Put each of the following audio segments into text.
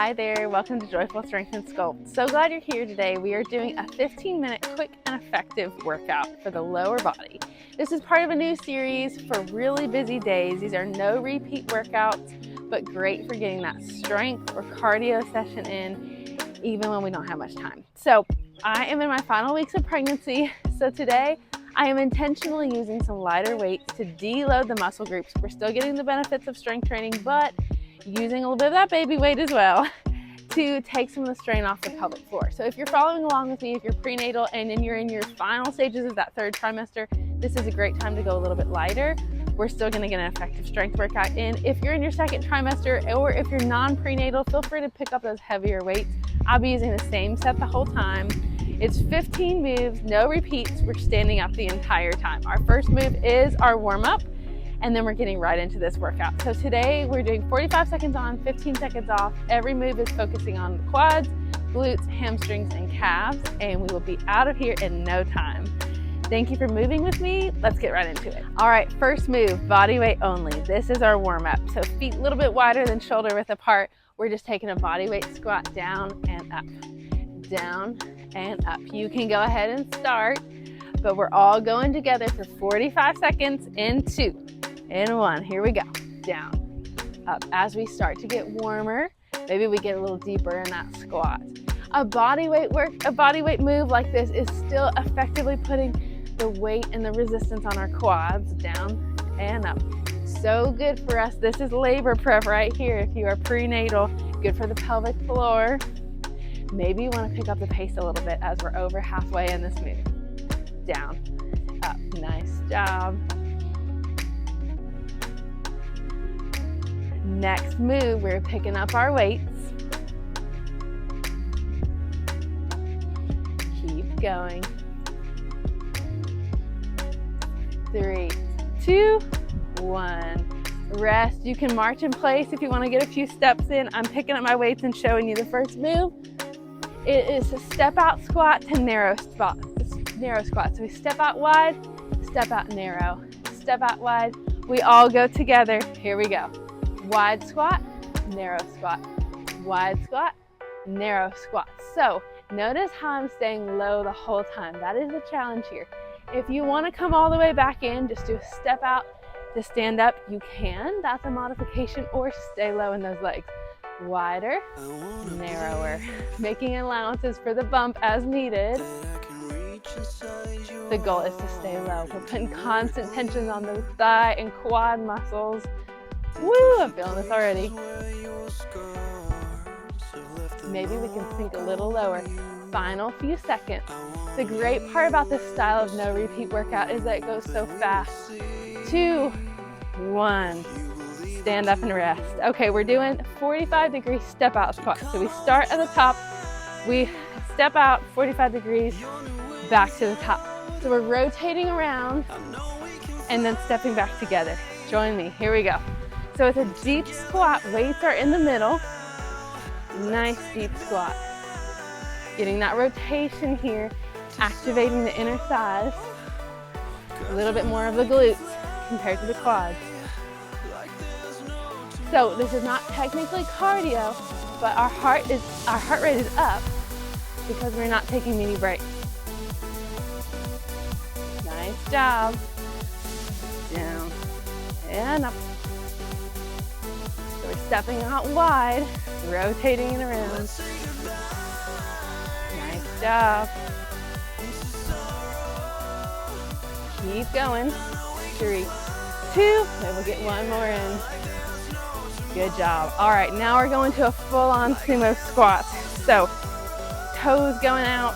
Hi there, welcome to Joyful Strength and Sculpt. So glad you're here today. We are doing a 15-minute quick and effective workout for the lower body. This is part of a new series for really busy days. These are no repeat workouts, but great for getting that strength or cardio session in, even when we don't have much time. So I am in my final weeks of pregnancy, so today I am intentionally using some lighter weights to deload the muscle groups. We're still getting the benefits of strength training, but using a little bit of that baby weight as well to take some of the strain off the pelvic floor. So if you're following along with me, if you're prenatal and then you're in your final stages of that third trimester, this is a great time to go a little bit lighter. We're still gonna get an effective strength workout in. If you're in your second trimester or if you're non-prenatal, feel free to pick up those heavier weights. I'll be using the same set the whole time. It's 15 moves, no repeats. We're standing up the entire time. Our first move is our warm-up, and then we're getting right into this workout. So today we're doing 45 seconds on, 15 seconds off. Every move is focusing on the quads, glutes, hamstrings, and calves, and we will be out of here in no time. Thank you for moving with me. Let's get right into it. All right, first move, body weight only. This is our warm-up. So feet a little bit wider than shoulder width apart. We're just taking a body weight squat down and up, down and up. You can go ahead and start, but we're all going together for 45 seconds in 2. In 1, here we go, down, up. As we start to get warmer, maybe we get a little deeper in that squat. A body weight move like this is still effectively putting the weight and the resistance on our quads, down and up. So good for us. This is labor prep right here. If you are prenatal, good for the pelvic floor. Maybe you want to pick up the pace a little bit as we're over halfway in this move. Down, up, nice job. Next move, we're picking up our weights. Keep going. 3, 2, 1. Rest. You can march in place if you want to get a few steps in. I'm picking up my weights and showing you the first move. It is a step out squat to narrow squat. So we step out wide, step out narrow, step out wide. We all go together. Here we go. Wide squat, narrow squat, wide squat, narrow squat. So notice how I'm staying low the whole time. That is the challenge here. If you want to come all the way back in, just do a step out to stand up, you can. That's a modification, or stay low in those legs. Wider, narrower, making allowances for the bump as needed. The goal is to stay low. We're putting constant tension on those thigh and quad muscles. Woo, I'm feeling this already. Maybe we can sink a little lower. Final few seconds. The great part about this style of no repeat workout is that it goes so fast. 2, 1. Stand up and rest. Okay, we're doing 45-degree step out squat. So we start at the top, we step out 45 degrees, back to the top. So we're rotating around and then stepping back together. Join me, here we go. So it's a deep squat, weights are in the middle. Nice deep squat. Getting that rotation here, activating the inner thighs. A little bit more of the glutes compared to the quads. So this is not technically cardio, but our heart rate is up because we're not taking mini breaks. Nice job. Down and up. So we're stepping out wide, rotating it around. Nice job. Keep going. 3, 2, then we'll get one more in. Good job. All right, now we're going to a full-on sumo squat. So toes going out,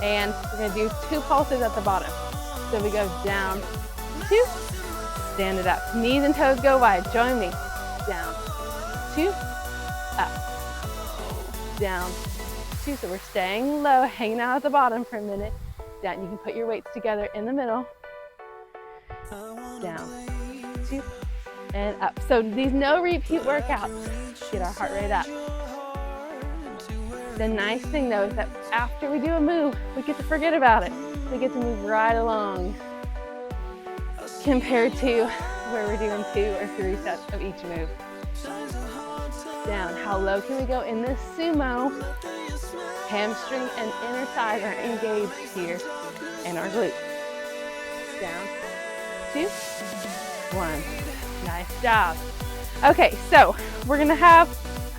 and we're gonna do 2 pulses at the bottom. So we go down, 2, stand it up. Knees and toes go wide. Join me. Down, 2, up, down, 2. So we're staying low, hanging out at the bottom for a minute. Down. You can put your weights together in the middle. Down, 2, and up. So these no repeat workouts get our heart rate up. The nice thing though is that after we do a move, we get to forget about it. We get to move right along compared to where we're doing 2 or 3 sets of each move. down. How low can we go in this sumo? Hamstring and inner thigh are engaged here, and our glutes. Down, 2, 1. Nice job. Okay, so we're gonna have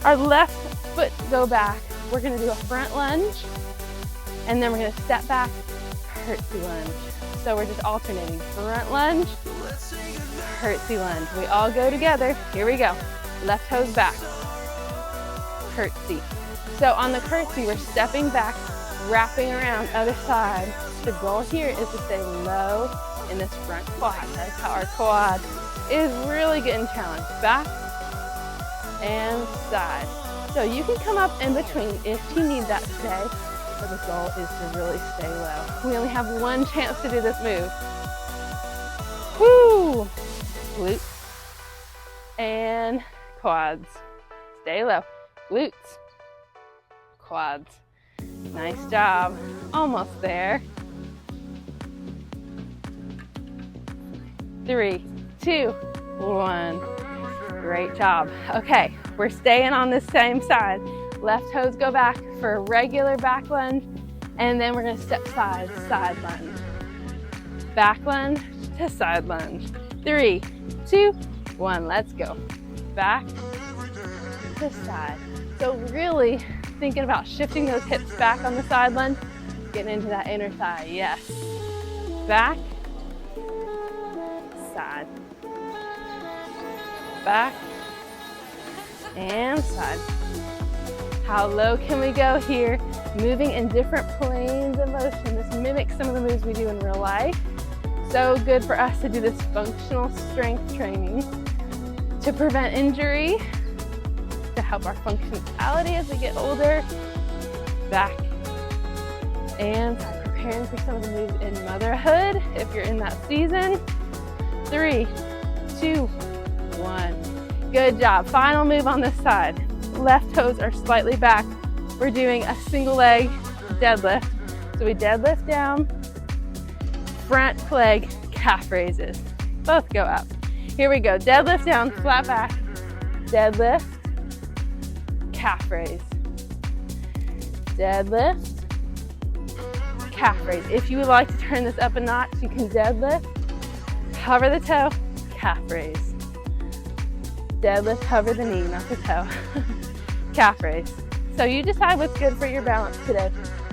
our left foot go back. We're gonna do a front lunge, and then we're gonna step back, curtsy lunge. So we're just alternating front lunge, curtsy lunge. We all go together. Here we go. Left toes back, curtsy. So on the curtsy, we're stepping back, wrapping around other side. The goal here is to stay low in this front quad. That's how our quad is really getting challenged. Back and side. So you can come up in between if you need that today, but the goal is to really stay low. We only have one chance to do this move. Woo! Glutes and quads. Stay low. Glutes, quads. Nice job. Almost there. 3, 2, 1. Great job. Okay, we're staying on this same side. Left toes go back for a regular back lunge, and then we're gonna step side, side lunge. Back lunge to side lunge. 3, 2, 1, let's go. Back to side. So really thinking about shifting those hips back on the side lunge, getting into that inner thigh, yes. Back, side. Back, and side. How low can we go here? Moving in different planes of motion. This mimics some of the moves we do in real life. So good for us to do this functional strength training to prevent injury, to help our functionality as we get older. Back and side. Preparing for some of the moves in motherhood if you're in that season. 3, 2, 1. Good job. Final move on this side. Left toes are slightly back. We're doing a single leg deadlift. So we deadlift down, front leg calf raises. Both go up. Here we go. Deadlift down, flat back. Deadlift, calf raise. Deadlift, calf raise. If you would like to turn this up a notch, you can deadlift, hover the toe, calf raise. Deadlift, hover the knee, not the toe. Calf raise. So you decide what's good for your balance today.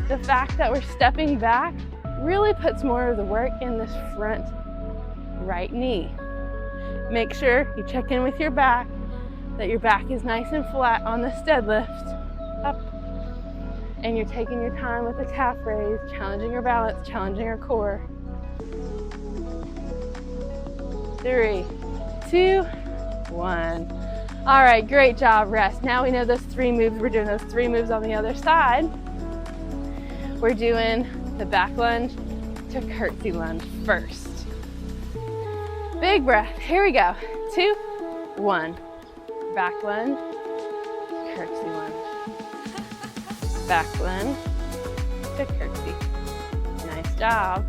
The fact that we're stepping back really puts more of the work in this front right knee. Make sure you check in with your back, that your back is nice and flat on this deadlift. Up. And you're taking your time with the calf raise, challenging your balance, challenging your core. 3, 2, 1. All right, great job, rest. Now we know those 3 moves. We're doing those 3 moves on the other side. We're doing the back lunge to curtsy lunge first. Big breath, here we go. 2, 1. Back lunge, curtsy lunge. Back lunge to curtsy. Nice job.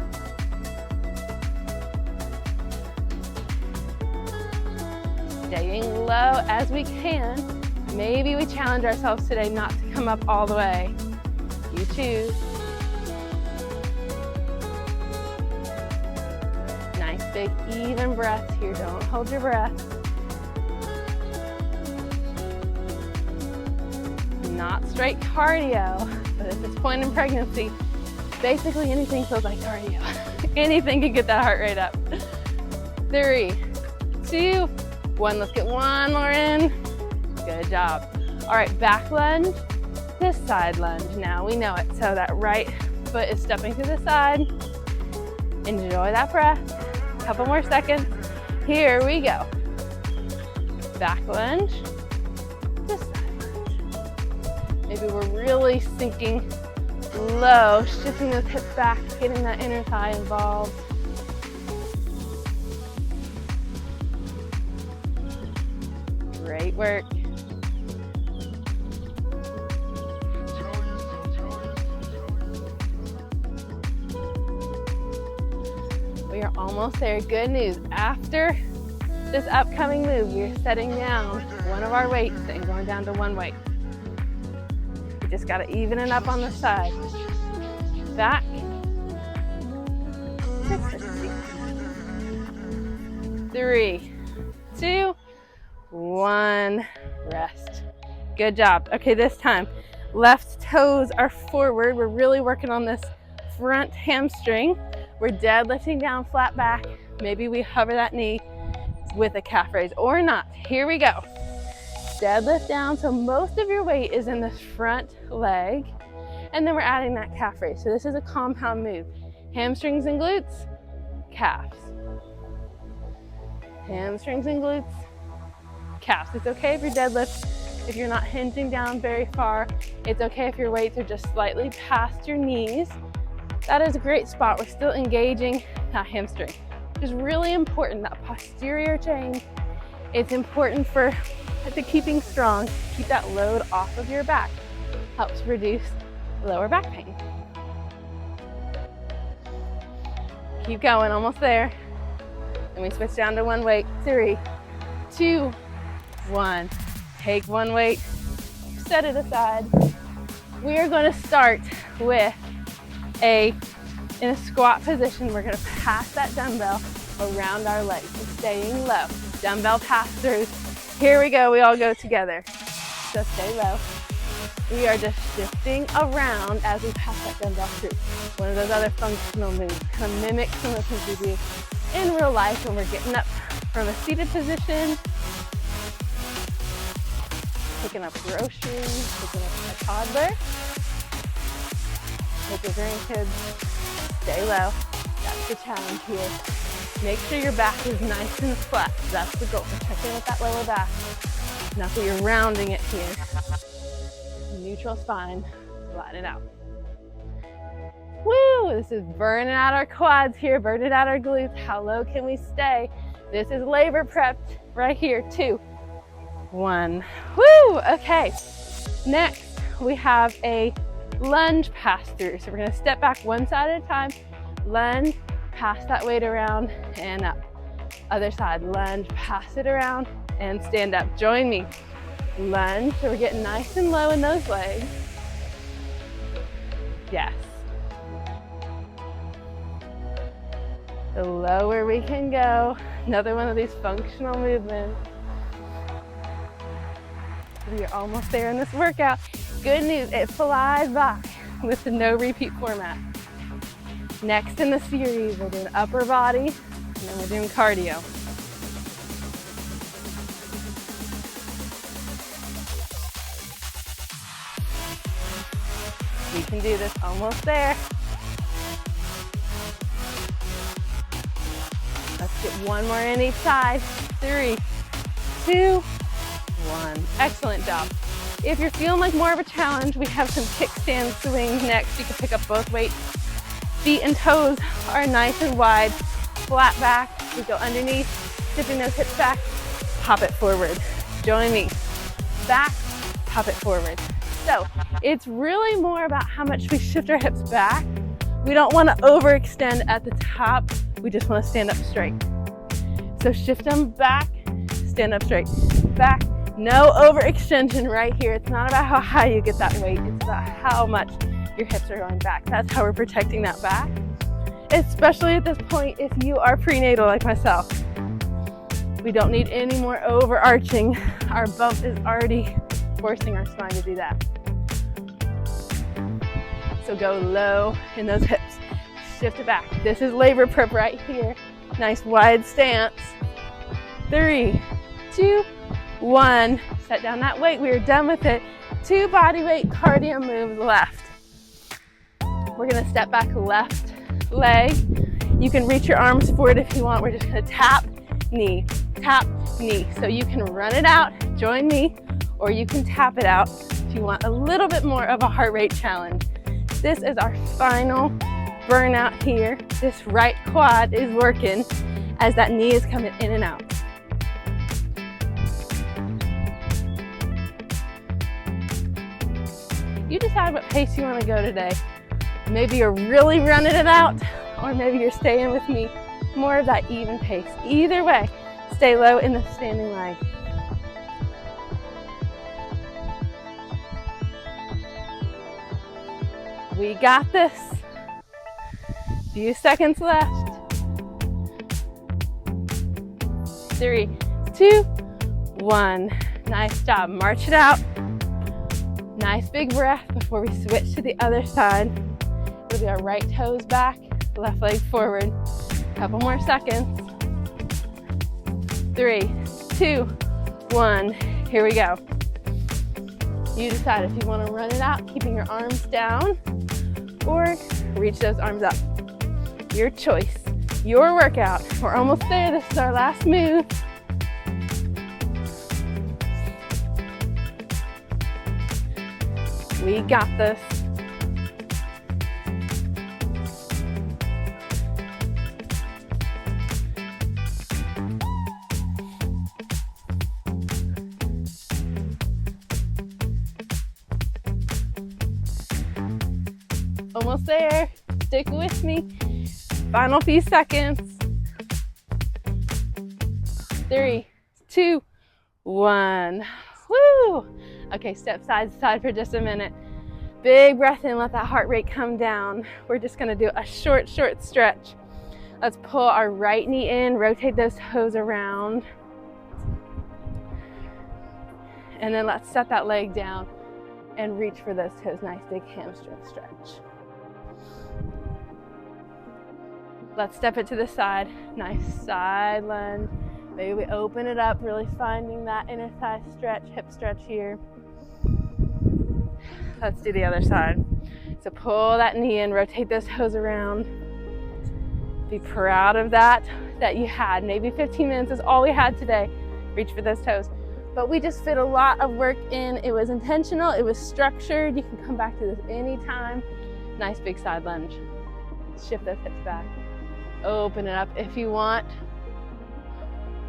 Staying low as we can. Maybe we challenge ourselves today not to come up all the way. You choose. Nice big even breaths here. Don't hold your breath. Not straight cardio, but at this point in pregnancy, basically anything feels like cardio. Anything can get that heart rate up. 3, 2, 1. Let's get one more in. Good job. All right, back lunge to side lunge. Now we know it. So that right foot is stepping to the side. Enjoy that breath. Couple more seconds. Here we go. Back lunge to side lunge. Maybe we're really sinking low, shifting those hips back, getting that inner thigh involved. Great work. We are almost there. Good news. After this upcoming upcoming move, we're setting down one of our weights and going down to one weight. You just gotta even it up on the side. Back. 660. 3, 2, 1. Rest. Good job. Okay, this time, left toes are forward. We're really working on this front hamstring. We're deadlifting down, flat back. Maybe we hover that knee with a calf raise or not. Here we go. Deadlift down, so most of your weight is in this front leg, and then we're adding that calf raise. So this is a compound move. Hamstrings and glutes, calves. Hamstrings and glutes, calves. It's okay if your deadlift, if you're not hinging down very far. It's okay if your weights are just slightly past your knees. That is a great spot. We're still engaging that hamstring, which is really important, that posterior chain. It's important for keeping strong. Keep that load off of your back. Helps reduce lower back pain. Keep going, almost there. And we switch down to one weight. 3, 2, 1. Take one weight, set it aside. We are going to start with in a squat position. We're going to pass that dumbbell around our legs, so staying low. Dumbbell pass throughs. Here we go, we all go together. So stay low. We are just shifting around as we pass that dumbbell through. One of those other functional moves, kind of mimic some of the things we do in real life when we're getting up from a seated position, picking up groceries, picking up a toddler, take your grandkids. Stay low. That's the challenge here. Make sure your back is nice and flat. That's the goal. Check in with that lower back. Not that you're rounding it here. Neutral spine. Flatten it out. Woo! This is burning out our quads here, burning out our glutes. How low can we stay? This is labor prepped right here. 2, 1. Woo! Okay. Next, we have a lunge pass through. So we're going to step back one side at a time, lunge, pass that weight around and up. Other side, lunge, pass it around and stand up. Join me. Lunge, so we're getting nice and low in those legs. Yes. The lower we can go. Another one of these functional movements. We are almost there in this workout. Good news, it flies by with the no repeat format. Next in the series, we're doing upper body, and then we're doing cardio. We can do this, almost there. Let's get one more in each side. 3, 2, 1. Excellent job. If you're feeling like more of a challenge, we have some kickstand swings next. You can pick up both weights. Feet and toes are nice and wide. Flat back. We go underneath, tipping those hips back. Pop it forward. Join me. Back, pop it forward. So it's really more about how much we shift our hips back. We don't want to overextend at the top. We just want to stand up straight. So shift them back, stand up straight. Back. No overextension right here. It's not about how high you get that weight. It's about how much your hips are going back. That's how we're protecting that back. Especially at this point if you are prenatal like myself. We don't need any more overarching. Our bump is already forcing our spine to do that. So go low in those hips. Shift it back. This is labor prep right here. Nice wide stance. 3, 2, 1. Set down that weight. We are done with it. 2 bodyweight cardio moves left. We're gonna step back left leg. You can reach your arms forward if you want. We're just gonna tap, knee, tap, knee. So you can run it out, join me, or you can tap it out if you want a little bit more of a heart rate challenge. This is our final burnout here. This right quad is working as that knee is coming in and out. You decide what pace you want to go today. Maybe you're really running it out, or maybe you're staying with me, more of that even pace. Either way, Stay low in the standing leg. We got this. Few seconds left. 3, 2, 1. Nice job. March it out. Nice big breath before we switch to the other side. It'll be our right toes back, left leg forward. Couple more seconds. 3, 2, 1. Here we go. You decide if you want to run it out, keeping your arms down, or reach those arms up. Your choice, your workout. We're almost there. This is our last move. We got this. Almost there. Stick with me. Final few seconds. 3, 2, 1. Woo! Okay, step side to side for just a minute. Big breath in, let that heart rate come down. We're just gonna do a short stretch. Let's pull our right knee in, rotate those toes around. And then let's set that leg down and reach for those toes. Nice big hamstring stretch. Let's step it to the side. Nice side lunge. Maybe we open it up, really finding that inner thigh stretch, hip stretch here. Let's do the other side. So pull that knee in, rotate those toes around. Be proud of that you had. Maybe 15 minutes is all we had today. Reach for those toes. But we just fit a lot of work in. It was intentional, it was structured. You can come back to this anytime. Nice big side lunge. Shift those hips back. Open it up if you want.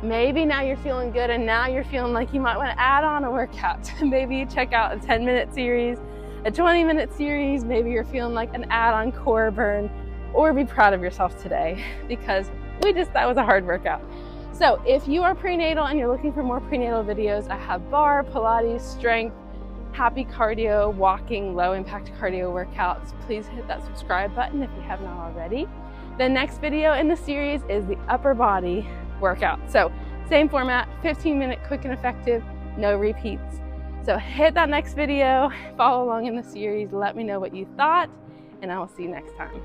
Maybe now you're feeling good and now you're feeling like you might want to add on a workout. Maybe you check out a 10-minute series, a 20-minute series. Maybe you're feeling like an add-on core burn, or be proud of yourself today because that was a hard workout. So if you are prenatal and you're looking for more prenatal videos, I have bar, Pilates, strength, happy cardio, walking, low impact cardio workouts. Please hit that subscribe button if you have not already. The next video in the series is the upper body workout. So same format, 15-minute quick and effective, no repeats. So hit that next video, follow along in the series, let me know what you thought, and I will see you next time.